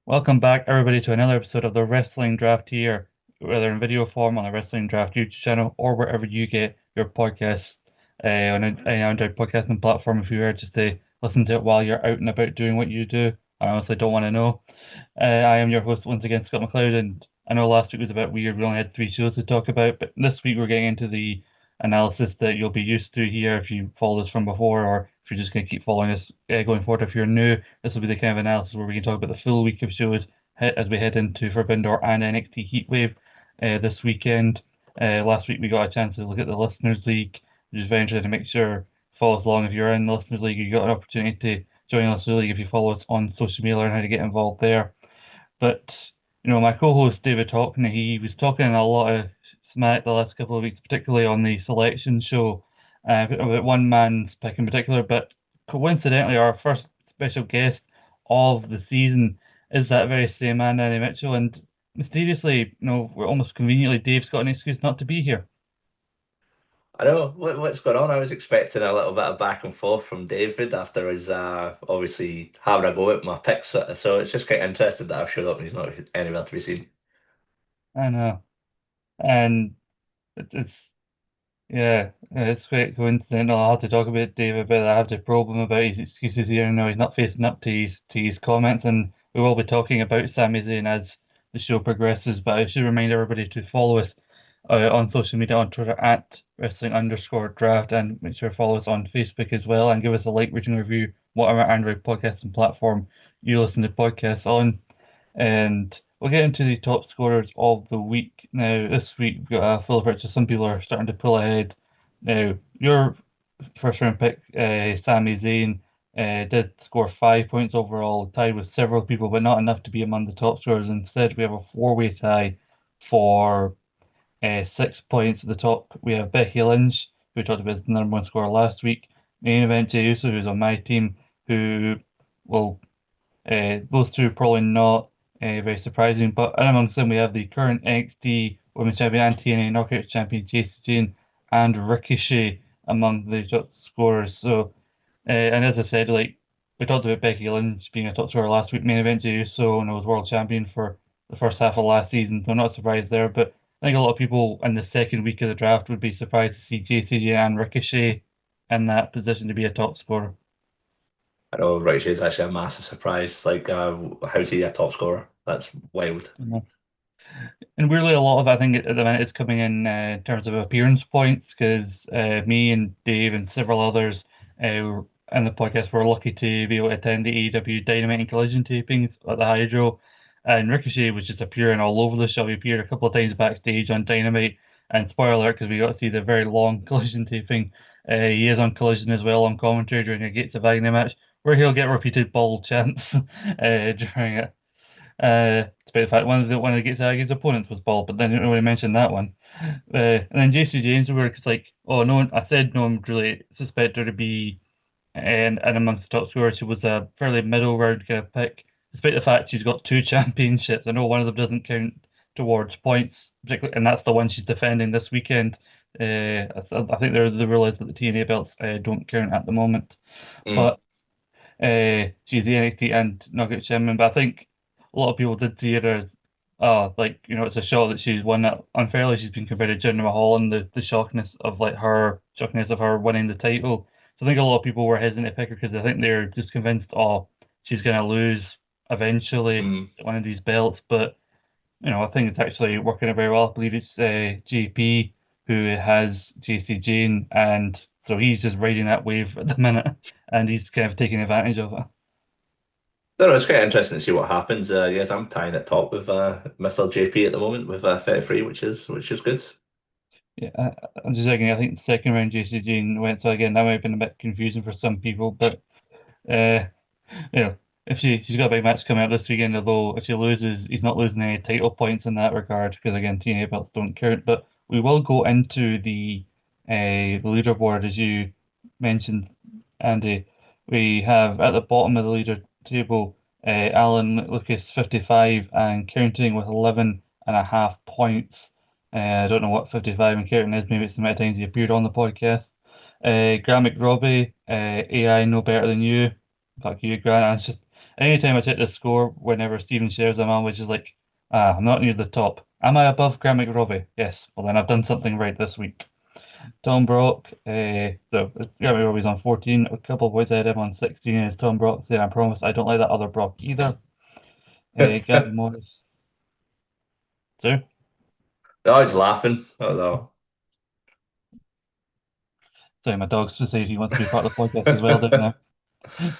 Welcome back, everybody, to another episode of the Wrestling Draft here, whether in video form on the Wrestling Draft YouTube channel or wherever you get your podcast on an Android podcasting platform. If you were just to listen to it while you're out and about doing what you do, I honestly don't want to know. I am your host once again, Scott McLeod, and I know last week was a bit weird. We only had three shows to talk about, but this week we're getting into the analysis that you'll be used to here if you followed us from before, or if you're just going to keep following us going forward. If you're new, this will be the kind of analysis where we can talk about the full week of shows as we head into Forbidden Door and NXT Heatwave this weekend. Last week we got a chance to look at the Listeners League, which is very interesting to make sure follow us along. If you're in the Listeners League, you got an opportunity to join the Listeners League if you follow us on social media, learn how to get involved there. But my co-host David Hockney, he was talking a lot of smack the last couple of weeks, particularly on the selection show, about one man's pick in particular. But coincidentally, our first special guest of the season is that very same man, Danny Mitchell, and mysteriously, we're almost conveniently, Dave's got an excuse not to be here. I know what's going on. I was expecting a little bit of back and forth from David after his obviously having a go at my picks. So it's just quite interesting that I've showed up and he's not anywhere to be seen. I know, and it's yeah, it's quite coincidental. I'll have to talk about David, but I have to probe him about his excuses here. No, he's not facing up to his comments, and we will be talking about Sami Zayn as the show progresses. But I should remind everybody to follow us on social media on Twitter at wrestling_draft, and make sure to follow us on Facebook as well, and give us a like, rating, review, whatever Android podcasting platform you listen to podcasts on. And we'll get into the top scorers of the week. Now, this week we've got a full picture. Some people are starting to pull ahead. Now, your first round pick, Sami Zayn, did score 5 points overall, tied with several people, but not enough to be among the top scorers. Instead, we have a four-way tie for 6 points at the top. We have Becky Lynch, who we talked about as the number one scorer last week. Main event, Jey Uso, who's on my team, who will those two are probably not very surprising, but in amongst them we have the current NXT Women's Champion and TNA Knockout Champion Jacy Jane and Ricochet among the top scorers. So, and as I said, like we talked about Becky Lynch being a top scorer last week, main event Jey Uso, and was world champion for the first half of last season. So I'm not surprised there, but I think a lot of people in the second week of the draft would be surprised to see Jacy Jane and Ricochet in that position to be a top scorer. I know Ricochet is actually a massive surprise. Like, how's he a top scorer? That's wild. And weirdly, a lot of I think at the minute is coming in terms of appearance points because me and Dave and several others in the podcast were lucky to be able to attend the AEW Dynamite and Collision tapings at the Hydro. And Ricochet was just appearing all over the show. He appeared a couple of times backstage on Dynamite. And spoiler alert, because we got to see the very long Collision taping, he is on Collision as well on commentary during a Gates of Agony match, where he'll get repeated ball chants during it. Despite the fact one of the Gates Against opponents was bald, but then didn't really mention that one. And then JC James, where it's like, oh no, I said no one really suspect her to be and amongst the top scorers. She was a fairly middle round kind of pick, despite the fact she's got two championships. I know one of them doesn't count towards points, particularly, and that's the one she's defending this weekend. I think they realize that the TNA belts don't count at the moment, Mm. but she's the NXT and Nugget Champion. But I think a lot of people did see her as, like, it's a shock that she's won that unfairly. She's been compared to Jinder Mahal and the shockness of her winning the title. So I think a lot of people were hesitant to pick her because I think they're just convinced, oh, she's going to lose eventually Mm. one of these belts. But I think it's actually working out very well. I believe it's JP who has JC Jane, and so he's just riding that wave at the minute, and he's kind of taking advantage of it. No, no, it's quite interesting to see what happens. Yes, I'm tying it top with Mr. JP at the moment with 33, which is good. Yeah, I'm just checking. I think the second round JC Jane went. So again, that might have been a bit confusing for some people, but uh, if she's got a big match coming up this weekend, although if she loses, he's not losing any title points in that regard because again, TNA belts don't count. But we will go into the leaderboard as you mentioned, Andy. We have at the bottom of the leader table, Alan Lucas 55 and counting with 11.5 points. I don't know what 55 and counting is. Maybe it's the amount of times he appeared on the podcast. Grant McRobbie, AI no better than you. Fuck you, Grant. And Anytime I check the score, whenever Steven shares them, I'm always just like, ah, I'm not near the top. Am I above Graham McRobbie? Yes. Well, then I've done something right this week. Tom Brock, so Graham McRobbie's on 14, a couple of points ahead of him on 16 is Tom Brock saying, I promise I don't like that other Brock either. Gary Morris. So, I was laughing. Although sorry, my dog's decided he wants to be part of the podcast as well, don't now.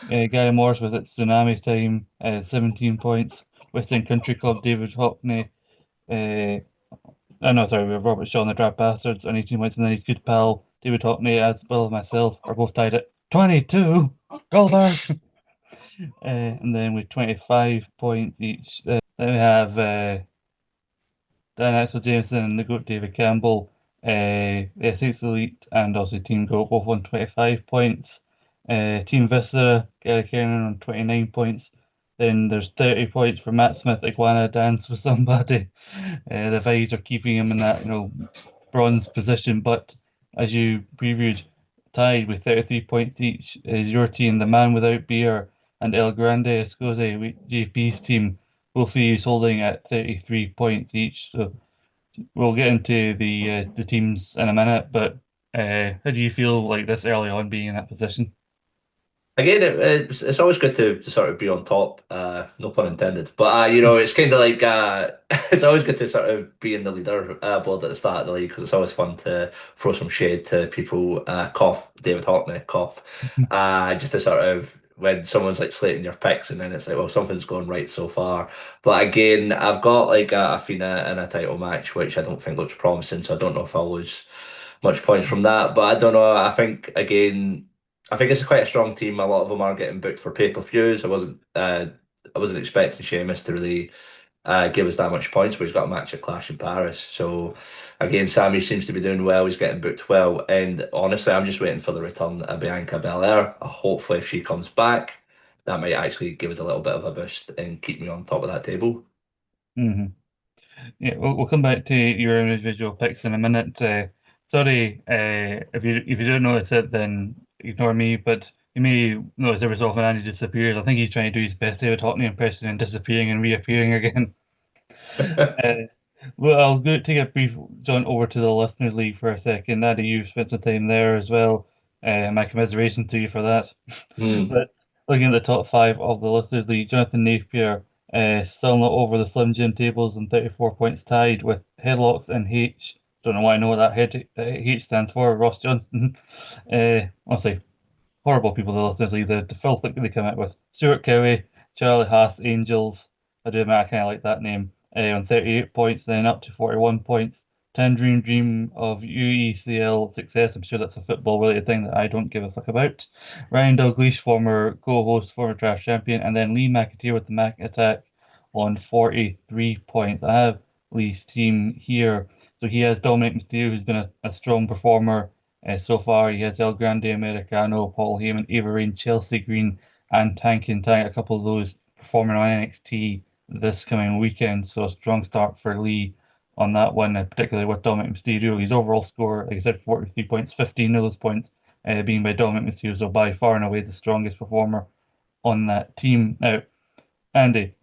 Gary Morris with its Tsunami Time, 17 points. Western Country Club, David Hockney. No, sorry, we have Robert Shaw and the Draft Bastards on 18 points, and then his good pal, David Hockney, as well as myself, are both tied at 22. Goldberg! And then with 25 points each, then we have Dan Axel Jameson and the GOAT David Campbell, the Essex Elite, and also Team GOAT, both on 25 points. Team Viscera, Gary Kernan on 29 points. Then there's 30 points for Matt Smith, Iguana Dance with somebody. The Vibes are keeping him in that, bronze position. But as you previewed, tied with 33 points each is your team, the Man Without Beer, and El Grande Escoze, JP's team, both of you holding at 33 points each. So we'll get into the teams in a minute. But how do you feel like this early on being in that position? again, it's always good to sort of be on top. No pun intended. But it's kind of like it's always good to sort of be in the leader board at the start of the league because it's always fun to throw some shade to people. Cough, David Hockney, cough. Just to sort of when someone's like slating your picks and then it's like, well, something's going right so far. But again, I've got like a Athena in a title match, which I don't think looks promising. So I don't know if I'll lose much points from that. But I don't know. I think again. I think it's quite a strong team. A lot of them are getting booked for pay-per-views. I wasn't expecting Sheamus to really give us that much points, but he's got a match at Clash in Paris. So again, Sammy seems to be doing well. He's getting booked well, and honestly, I'm just waiting for the return of Bianca Belair. Hopefully, if she comes back, that might actually give us a little bit of a boost and keep me on top of that table. Hmm. Yeah, we'll come back to your individual picks in a minute. Sorry, if you don't notice it, then ignore me. But you may notice every so often Andy disappears. I think he's trying to do his best David Hockney impression and disappearing and reappearing again. Uh, well, I'll take a brief jaunt over to the Listeners League for a second. Andy, you've spent some time there as well. My commiseration to you for that. Hmm. But looking at the top five of the Listeners League, Jonathan Napier still not over the Slim Jim tables and 34 points tied with Headlocks and H. Don't know why I know what that H stands for. Ross Johnston. Honestly, horrible people to listen to. The filth that they come out with. Stuart Cowie, Charlie Haas, Angels. I do admit I kind of like that name. On 38 points, then up to 41 points. Tangerine Dream of UECL success. I'm sure that's a football related thing that I don't give a fuck about. Ryan Dalglish, former co-host, former draft champion, and then Lee McAteer with the Mac Attack on 43 points. I have Lee's team here. So he has Dominic Mysterio, who's been a strong performer so far. He has El Grande Americano, Paul Heyman, Ava Rain, Chelsea Green, and Tank and Tank. A couple of those performing on NXT this coming weekend. So a strong start for Lee on that one, particularly with Dominic Mysterio. His overall score, like I said, 43 points, 15 of those points being by Dominic Mysterio. So by far and away the strongest performer on that team. Now, Andy,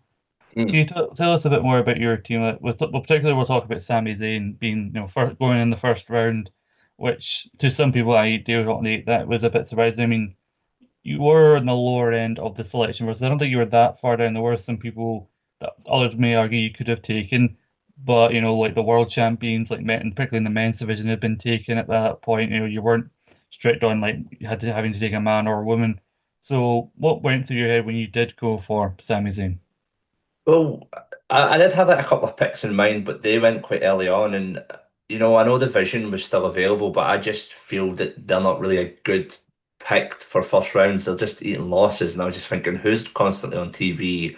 can you tell us a bit more about your team? Particularly, we'll talk about Sami Zayn being, first, going in the first round, which to some people, I do not that was a bit surprising. I mean, you were in the lower end of the selection process. I don't think you were that far down. There were some people that others may argue you could have taken, but like the world champions, like men, particularly in the men's division, had been taken at that point. You weren't strict on like you had to having to take a man or a woman. So, what went through your head when you did go for Sami Zayn? Well, I did have like a couple of picks in mind, but they went quite early on, and I know the vision was still available, but I just feel that they're not really a good pick for first rounds. They're just eating losses, and I was just thinking, who's constantly on TV?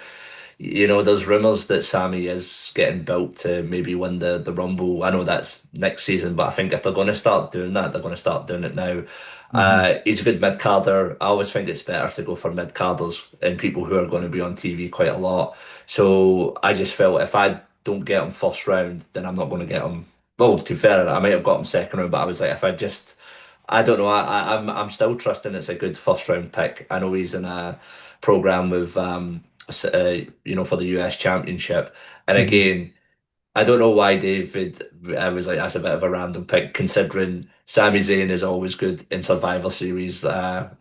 There's rumors that Sammy is getting built to maybe win the Rumble. I know that's next season, but I think if they're going to start doing that, they're going to start doing it now. Hmm. He's a good mid carder. I always think it's better to go for mid carders and people who are going to be on TV quite a lot. So I just felt if I don't get him first round, then I'm not going to get him. Well, to be fair, I might have got him second round, but I was like, if I just, I don't know. I'm still trusting it's a good first round pick. I know he's in a program with for the US Championship. And Hmm. again, I don't know why David was like that's a bit of a random pick considering Sami Zayn is always good in Survivor Series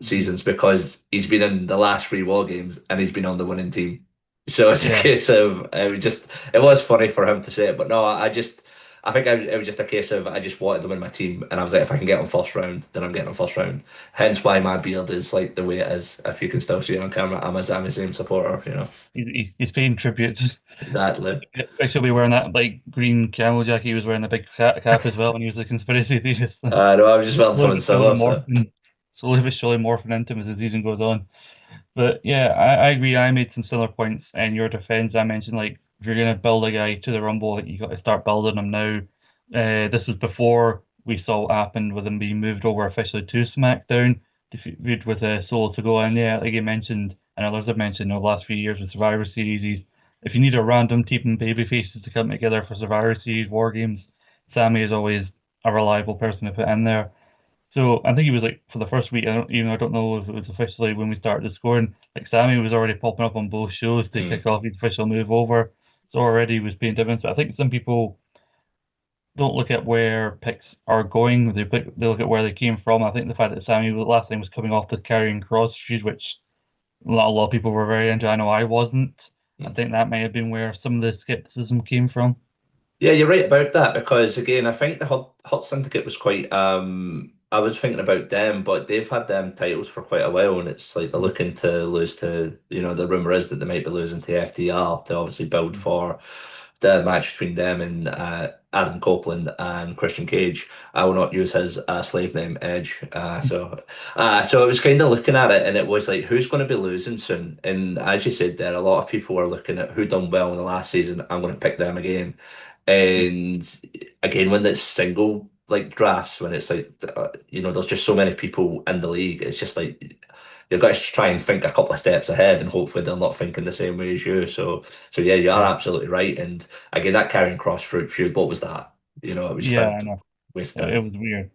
Hmm. seasons because he's been in the last three War Games and he's been on the winning team. So it's a Yeah, case of it was funny for him to say it, but no, I think it was just a case of I just wanted them in my team and I was like if I can get on first round, then I'm getting on first round. Hence why my beard is like the way it is. If you can still see it on camera, I'm a Sami Zayn supporter. he's paying tributes. Exactly. Actually, be wearing that like green camel jacket. He was wearing a big cap as well when he was a conspiracy theorist. No, I was just wearing Slowly something but surely similar, so. morphing, slowly but surely morphing into him as the season goes on. But yeah, I agree. I made some similar points in your defense. I mentioned like if you're gonna build a guy to the Rumble, like, you got to start building him now. This was before we saw what happened with him being moved over officially to SmackDown, defeated with a Solo to go. And yeah, like you mentioned, and others have mentioned over the last few years with Survivor Series, if you need a random team of baby faces to come together for Survivor Series War Games, Sammy is always a reliable person to put in there. So I think he was like for the first week. I don't know if it was officially when we started scoring. Like Sammy was already popping up on both shows to Mm. kick off his official move over. So already he was paying dividends. But I think some people don't look at where picks are going. They look at where they came from. I think the fact that Sammy last time was coming off the carrying cross feud, which not a lot of people were very into. I know I wasn't. I Mm. think that may have been where some of the skepticism came from. Yeah, you're right about that because again, I think the Hot Syndicate was quite I was thinking about them, but they've had them titles for quite a while and it's like they're looking to lose to, the rumor is that they might be losing to FTR to obviously build for the match between them and Adam Copeland and Christian Cage. I will not use his slave name Edge. So it was kind of looking at it and it was like who's going to be losing soon? And as you said there, a lot of people are looking at who done well in the last season. I'm going to pick them again. And again, when it's single like drafts, when it's like there's just so many people in the league, it's just like you've got to try and think a couple of steps ahead, and hopefully they're not thinking the same way as you. So yeah, you are Yeah, absolutely right. And again, that carrying cross fruit feud, what was that? It was just yeah, a I know. waste of It time. was weird.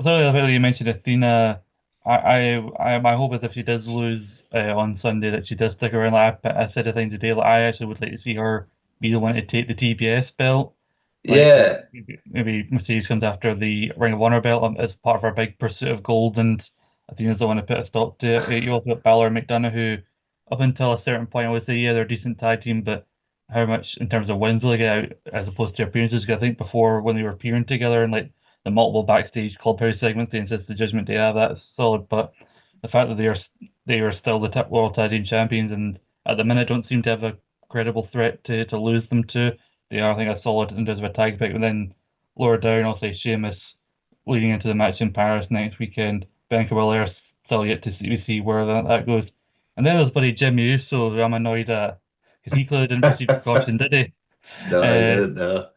Sorry about you mentioned Athena. My hope is if she does lose on Sunday that she does stick around. Like I said, I think today, like I actually would like to see her be the one to take the TBS belt. Like Yeah, maybe Mercedes comes after the Ring of Honor belt as part of her big pursuit of gold, and Athena's the one to put a stop to it. You also got Balor and McDonough, who up until a certain point I would say yeah they're a decent tag team, but how much in terms of wins will they get out as opposed to appearances? 'Cause I think before when they were appearing together and like the multiple backstage clubhouse segments, they insist the Judgment Day have that's solid. But the fact that they are still the top world tag team champions and at the minute don't seem to have a credible threat to lose them to. They are, I think, a solid in terms of a tag pick. And then lower down, I'll say Sheamus leading into the match in Paris next weekend. Bianca Belair still yet to see where that goes. And then there's buddy Jimmy Uso, who I'm annoyed at because he clearly didn't proceed with caution, did he? no, I Uh, didn't know.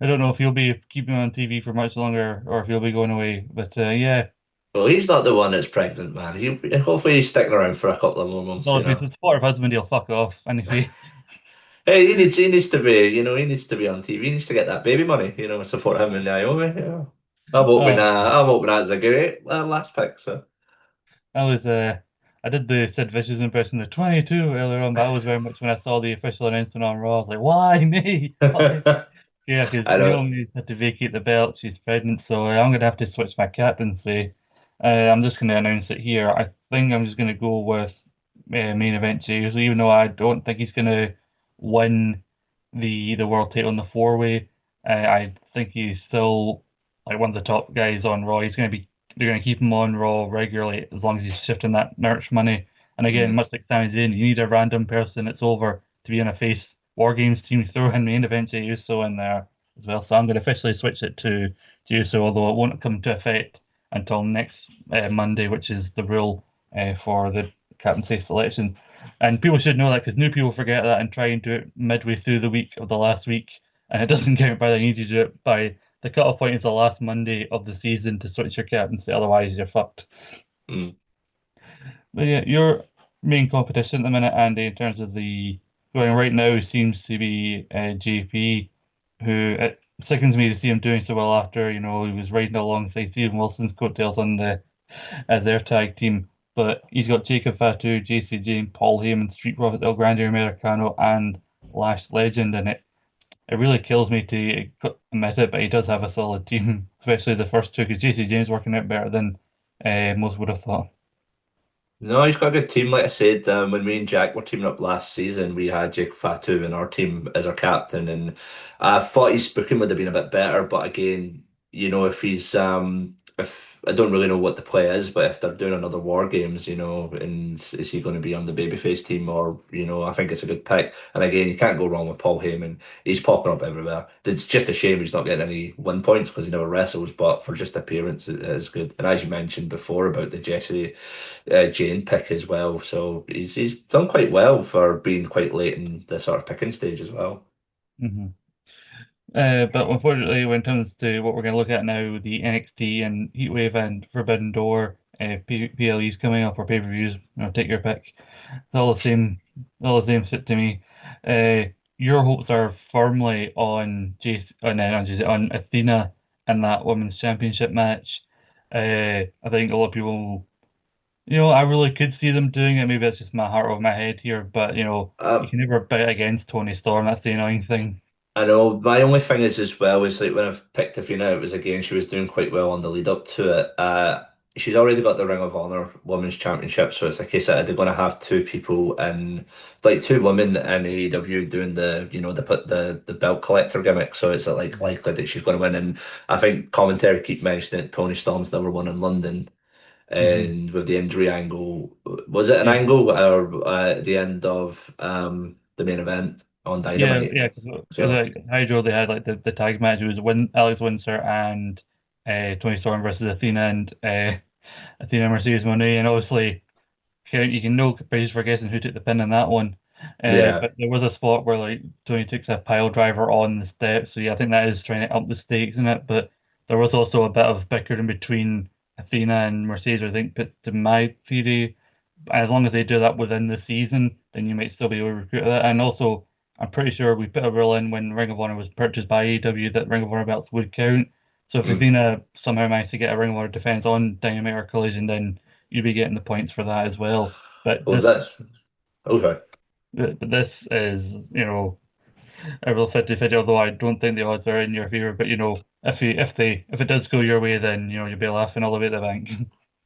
I don't know if he'll be keeping on TV for much longer or if he'll be going away. But yeah, Well, he's not the one that's pregnant, man. Hopefully he's sticking around for a couple of more months. well, if it's a supportive husband, he'll fuck off. And if he, Hey, he needs to be, he needs to be on TV. He needs to get that baby money, support him and Naomi. uh, I'm hoping that's a great last pick. So I was I did the Sid Vicious impression, the 22 earlier on, but that was very much when I saw the official announcement on Raw. I was like, why me? Why? Yeah, because I don't. Naomi had to vacate the belt. She's pregnant, so I'm gonna have to switch my captaincy. I'm just gonna announce it here. I think I'm just gonna go with main event Jey. So even though I don't think he's gonna win the world title in the four way, I think he's still like one of the top guys on Raw. They're gonna keep him on Raw regularly as long as he's shifting that merch money. And again, Mm, much like Sami Zayn, you need a random person that's over to be in a face War Games team. Throw in main event Jey Uso in there as well. So I'm going to officially switch it to Uso, although it won't come to effect until next Monday, which is the rule for the captaincy selection. And people should know that because new people forget that and try and do it midway through the week of the last week, and it doesn't count by. They need to do it by the cutoff point is the last Monday of the season to switch your captaincy. Otherwise, you're fucked. mm. But yeah, your main competition at the minute, Andy, in terms of the going right now, seems to be JP, who it sickens me to see him doing so well after he was riding alongside Stephen Wilson's coattails on their tag team. But he's got Jacob Fatu, JC Jane, Paul Heyman, Street Profit, El Grande Americano, and Lash Legend, and it really kills me to admit it, but he does have a solid team, especially the first two, because JC James working out better than most would have thought. No, he's got a good team. Like I said, when me and Jack were teaming up last season, we had Jake Fatu in our team as our captain, and I thought his booking would have been a bit better. But again, if if I don't really know what the play is, but if they're doing another War Games, and is he going to be on the babyface team, or I think it's a good pick. And again, you can't go wrong with Paul Heyman. He's popping up everywhere. It's just a shame he's not getting any win points because he never wrestles, but for just appearance, it is good. And as you mentioned before about the Jesse Jane pick as well. So he's done quite well for being quite late in the sort of picking stage as well. Hmm. But unfortunately, when it comes to what we're going to look at now, the NXT and Heatwave and Forbidden Door PLEs coming up or pay-per-views, take your pick. It's all the same shit to me. Uh, your hopes are firmly on on Athena and that women's championship match. I think a lot of people, I really could see them doing it. Maybe that's just my heart over my head here, but you Um, can never bet against Tony Storm. That's the annoying thing. I know my only thing is as well is like when I've picked Athena, it was again she was doing quite well on the lead up to it. She's already got the Ring of Honor Women's Championship, so it's a case that they're going to have two people in, like two women in AEW doing the belt collector gimmick. So it's like likely that she's going to win. And I think commentary keep mentioning it, Tony Storm's never won in London. Hmm. And with the injury angle, was it an Yeah, angle or at the end of the main event on yeah, Dynamite? yeah. Because So like Hydro, they had like the tag match. It was Alex Windsor and Tony Storm versus Athena and Athena Mercedes Moné, and obviously you can no praise for guessing who took the pin in that one. yeah, But there was a spot where like Tony takes a pile driver on the steps, so yeah, I think that is trying to up the stakes in it. But there was also a bit of bickering between Athena and Mercedes, I think, puts to my theory. As long as they do that within the season, then you might still be able to recruit that. And also, I'm pretty sure we put a rule in when Ring of Honor was purchased by AEW that Ring of Honor belts would count. So if mm. Athena somehow managed to get a Ring of Honor defense on Dynamite or Collision, then you'd be getting the points for that as well. But Oh, this, that's okay. but this is, a real 50-50, although I don't think the odds are in your favor. But if it does go your way, then you'll be laughing all the way to the bank.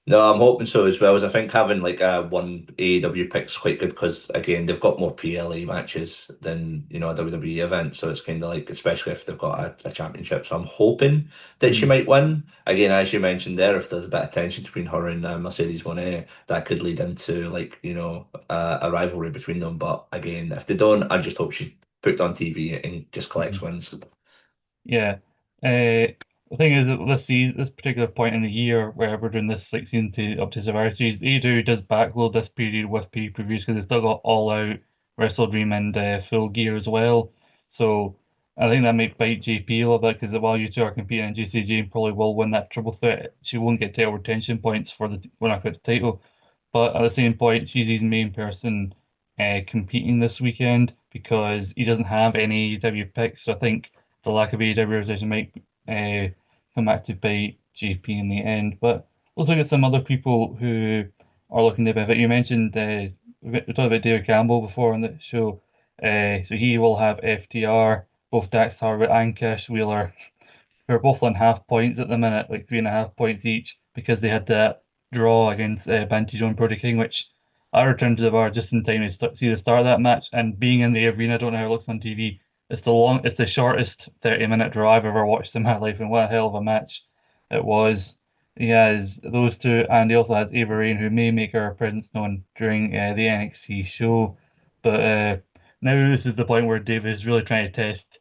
No, I'm hoping so as well. As I think having like one AEW pick's quite good because again they've got more PLE matches than a WWE event, so it's kind of like especially if they've got a championship. So I'm hoping that she Mhm. might win. Again, as you mentioned there, if there's a bit of tension between her and Mercedes Moné, that could lead into like a rivalry between them. But again, if they don't, I just hope she put it on TV and just collects Mhm. wins. Yeah. The thing is that this particular point in the year where we're doing this like season to up to Survivor Series, AEW does backload this period with pay-per-views because they've still got All Out, Wrestle Dream, and Full Gear as well. So I think that might bite JP a little bit because while you two are competing, JCJ probably will win that triple threat. She won't get title retention points for the when I the title. But at the same point, she's his main person competing this weekend because he doesn't have any AEW picks. So I think the lack of AEW representation might uh, come back to bite JP in the end. But let's look at some other people who are looking to benefit. You mentioned we talked about David Campbell before on the show. So he will have FTR, both Dax Harwood and Cash Wheeler. They're both on half points at the minute, like 3.5 points each, because they had that draw against Banty and Brody King, which I returned to the bar just in time to see the start of that match. And being in the arena, I don't know how it looks on TV. It's the shortest 30-minute draw I've ever watched in my life, and what a hell of a match it was. He has those two, and he also has Ava Rain, who may make her presence known during the NXT show. But now this is the point where Dave is really trying to test,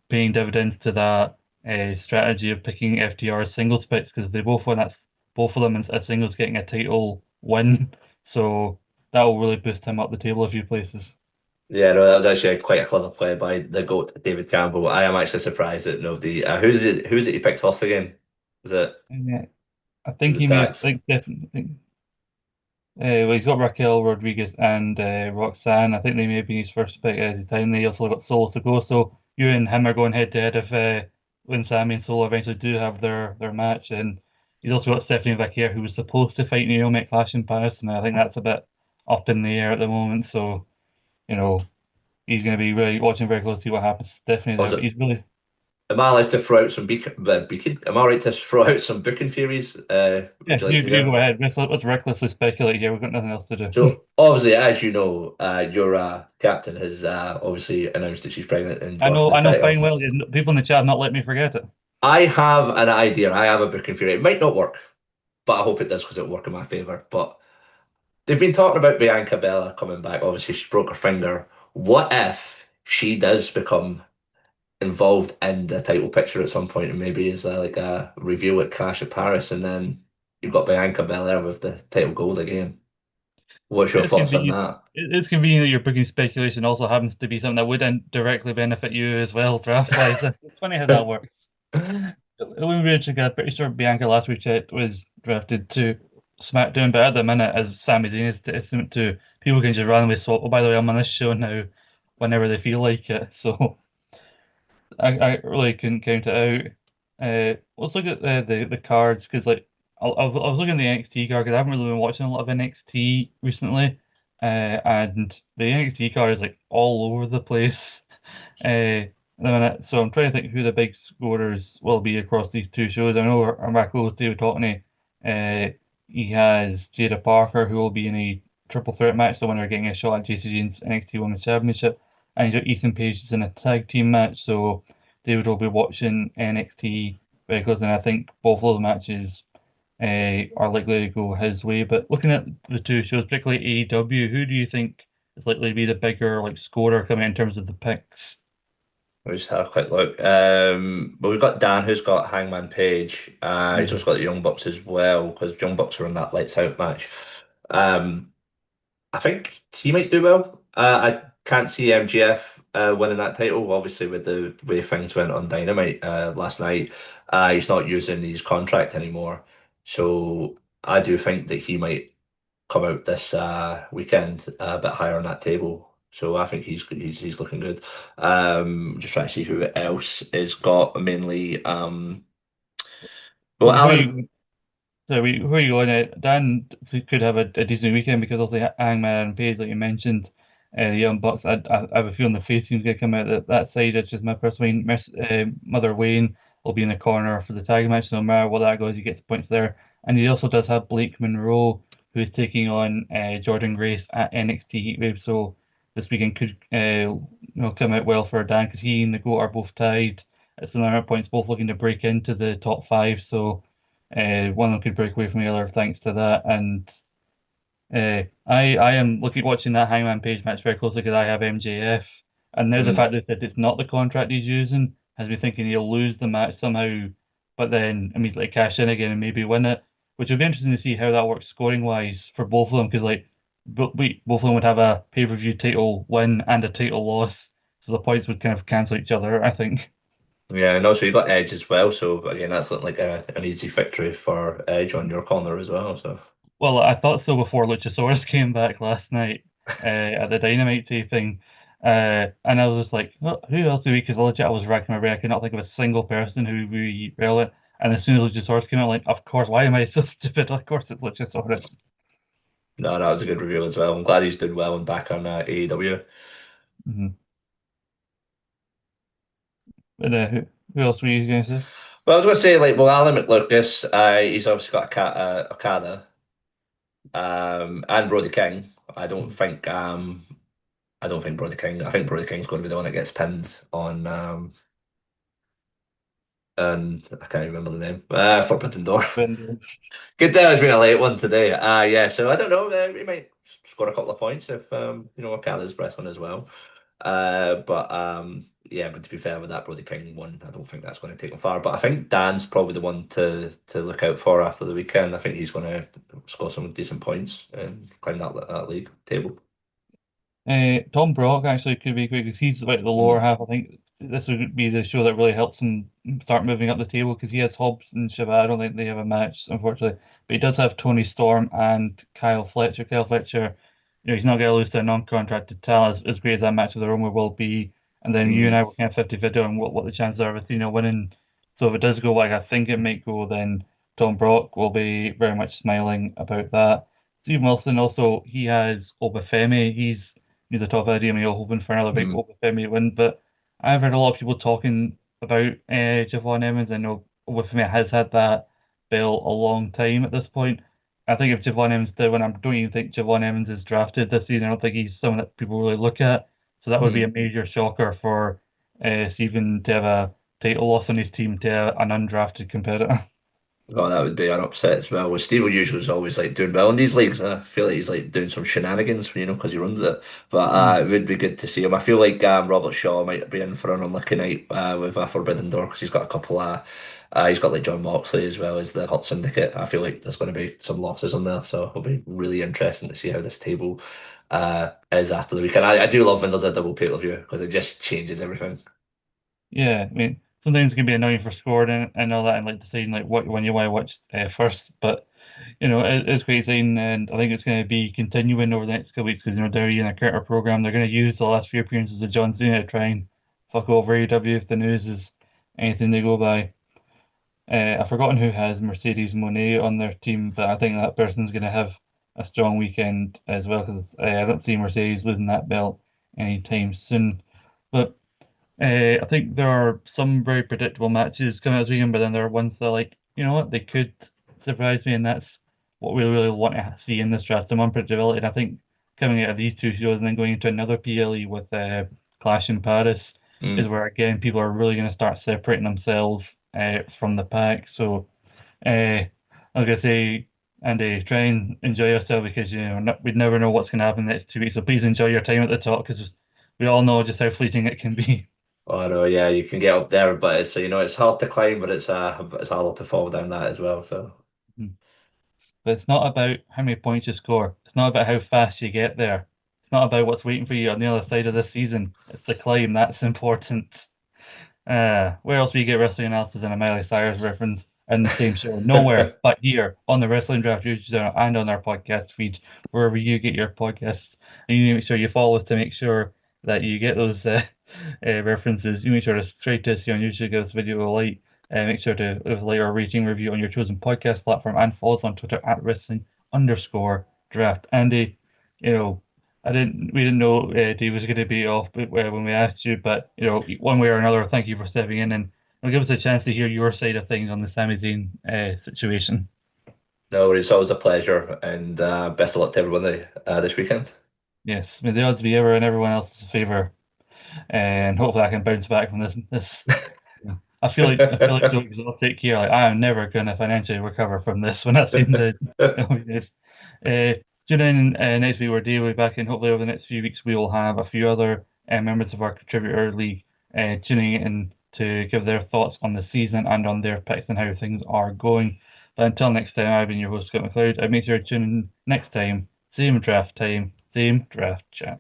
paying dividends to that strategy of picking FTR singles picks because they both of them as singles getting a title win. So that will really boost him up the table a few places. Yeah, no, that was actually quite a clever play by the GOAT, David Campbell. I am actually surprised that nobody. Who's it? Who's it he picked first again? Is it And yeah, I is think it he may have Dax? like definitely. Well, he's got Raquel Rodriguez and Roxanne. I think they may have been his first pick at the time. They also got Solo to go. So you and him are going head to head if when Sammy and Solo eventually do have their match. And He's also got Stephanie Vacquier, who was supposed to fight Naomi at Clash in Paris, and I think that's a bit up in the air at the moment. So, you know, he's going to be really watching very closely what happens to Stephanie there. But Also, he's really, am I allowed to throw out some beacon? Am I right to throw out some booking theories? Would yeah, you like you, to you hear? go ahead. Let's recklessly speculate here. We've got nothing else to do. So obviously, as you know, your captain has obviously announced that she's pregnant and forfeit the I know title. fine well. People in the chat have not let me forget it. I have an idea. I have a booking theory. It might not work, but I hope it does because it'll work in my favor. But they've been talking about Bianca Bella coming back. Obviously, she broke her finger. What if she does become involved in the title picture at some point and maybe is like a reveal at Clash of Paris and then you've got Bianca Belair with the title gold again. What's your It's thoughts on convenient. that? It's convenient that your booking speculation also happens to be something that would directly benefit you as well, draft wise. It's funny how that works. Louis Ridge, I'm pretty sure Bianca last we checked was drafted to SmackDown, but at the minute, as Sami Zayn is testament to, people can just randomly swap. Oh, by the way, I'm on this show now, whenever they feel like it. So I really couldn't count it out. Let's look at the cards because I was looking at the NXT card because I haven't really been watching a lot of NXT recently, and the NXT card is like all over the place. At the minute, so I'm trying to think who the big scorers will be across these two shows. I know our Marco David Tottenham, he has Jada Parker who will be in a triple threat match, the winner getting a shot at JCG's NXT Women's Championship, and he's got Ethan Page is in a tag team match. So David will be watching NXT very closely, and I think both of those matches are likely to go his way. But looking at the two shows, particularly AEW, who do you think is likely to be the bigger like scorer coming in terms of the picks? We'll just have a quick look. But we've got Dan who's got Hangman Page. He's Mhm. also got the Young Bucks as well because Young Bucks are in that lights out match. Um, I think he might do well. I can't see MGF winning that title. Obviously, with the way things went on Dynamite last night, he's not using his contract anymore. So I do think that he might come out this weekend a bit higher on that table. So I think he's looking good. Just trying to see who else is got mainly. Well, Well, Alan. who are you going at? Dan could have a decent weekend because also Hangman and Page, like you mentioned, the Young Bucks. I have a feeling the face team's going to come out that side. It's just my personal opinion. Mother Wayne will be in the corner for the tag match. No matter what that goes, he gets points there. And he also does have Blake Monroe, who is taking on Jordan Grace at NXT Heatwave. So this weekend could come out well for Dan because he and the GOAT are both tied at similar amount of points, both looking to break into the top five. So. One of them could break away from the other thanks to that. And I am looking watching that Hangman Page match very closely because I have MJF. And now the Mm, fact that it's not the contract he's using has me thinking he'll lose the match somehow, but then immediately cash in again and maybe win it, which would be interesting to see how that works scoring wise for both of them because like both of them would have a pay-per-view title win and a title loss, so the points would kind of cancel each other, I think. yeah, and also you got Edge as well. So again, that's looking like an easy victory for Edge on your corner as well. So Well, I thought so before Luchasaurus came back last night at the Dynamite taping. And I was just like, well, who else do we? Because legit, I was racking my brain. I could not think of a single person who would be relevant. And as soon as Luchasaurus came out, like, of course, why am I so stupid? Of course, it's Luchasaurus. no, that was a good review as well. I'm glad he's doing well and back on AEW. Hmm. But who else were you going to say? Well, I was going to say like, well, Alan McLucas, he's obviously got a cat, Okada, and Brody King. I don't think Brody King. I think Brody King's going to be the one that gets pinned on, and I can't remember the name. Forbidden Door. Vendor. Good day. It's been a late one today. Yeah. So I don't know. We might score a couple of points if Okada's wrestling as well. But yeah. But to be fair with that Brody King one, I don't think that's going to take him far. But I think Dan's probably the one to look out for after the weekend. I think he's going to score some decent points and climb that league table. Tom Brock actually could be quick because he's about the lower Mm. half. I think this would be the show that really helps him start moving up the table because he has Hobbs and Shiva. I don't think they have a match, unfortunately, but he does have Tony Storm and Kyle Fletcher. Kyle Fletcher, he's not going to lose to a non-contracted talent as great as that match with the Roma will be. And then you and Mm. I were kind of 50-50 on what the chances are of Athena winning. So if it does go like I think it might go, then Tom Brock will be very much smiling about that. Steve Wilson also, he has Obafemi. He's near the top of the DMAO hoping for another big Mm. Obafemi win. But I've heard a lot of people talking about Javon Evans. I know Obafemi has had that belt a long time at this point. I think if Javon Evans did win, I don't even think Javon Evans is drafted this season. I don't think he's someone that people really look at. So that would be a Mm. major shocker for Stephen to have a title loss on his team to an undrafted competitor. Oh, that would be an upset as well. Well, Steve usually is always like doing well in these leagues. I feel like he's like doing some shenanigans, because he runs it. But Mm. it would be good to see him. I feel like Robert Shaw might be in for an unlucky night with Forbidden Door because he's got a couple he's got like John Moxley as well as the Hot Syndicate. I feel like there's going to be some losses on there, so it'll be really interesting to see how this table is after the weekend. I do love when there's a double pay-per-view because it just changes everything. Yeah, I mean, sometimes it can be annoying for scoring and all that, and like deciding like what when you want to watch first. But it's quite exciting, and I think it's going to be continuing over the next couple weeks because they're in a Carter program. They're going to use the last few appearances of John Cena to try and fuck over AEW if the news is anything they go by. I've forgotten who has Mercedes Monet on their team, but I think that person's going to have a strong weekend as well because I don't see Mercedes losing that belt anytime soon. But I think there are some very predictable matches coming out this weekend, but then there are ones that are like, you know what, they could surprise me, and that's what we really want to see in this draft, some unpredictability. And I think coming out of these two shows and then going into another PLE with Clash in Paris is Mm. where again people are really going to start separating themselves from the pack. So I was gonna say, Andy, try and enjoy yourself because we'd never know what's going to happen the next 2 weeks. So please enjoy your time at the top because we all know just how fleeting it can be. Oh no, yeah, you can get up there, but it's hard to climb, but it's harder to fall down that as well. So. But it's not about how many points you score. It's not about how fast you get there. It's not about what's waiting for you on the other side of this season. It's the climb that's important. Where else will you get wrestling analysis and a Miley Cyrus reference in the same show? Nowhere but here on the Wrestling Draft YouTube channel and on our podcast feed, wherever you get your podcasts. And you need to make sure you follow us to make sure that you get those references. You make sure to subscribe to us here on YouTube, give this video a like, make sure to leave a like or rating review on your chosen podcast platform, and follow us on Twitter at wrestling_draft. Andy, you know, we didn't know Dave was going to be off when we asked you, but one way or another, thank you for stepping in and give us a chance to hear your side of things on the Sami Zayn situation. No, it's always a pleasure, and best of luck to everyone this weekend. Yes, may the odds be ever in everyone else's favor, and hopefully I can bounce back from this. I feel like so exotic here. Like I am never going to financially recover from this when I've seen the. Yes. Tune in next week where Dave will be back, and hopefully over the next few weeks we will have a few other members of our contributor league tuning in to give their thoughts on the season and on their picks and how things are going. But until next time, I've been your host Scott McLeod. I make sure to tune in next time, same draft chat.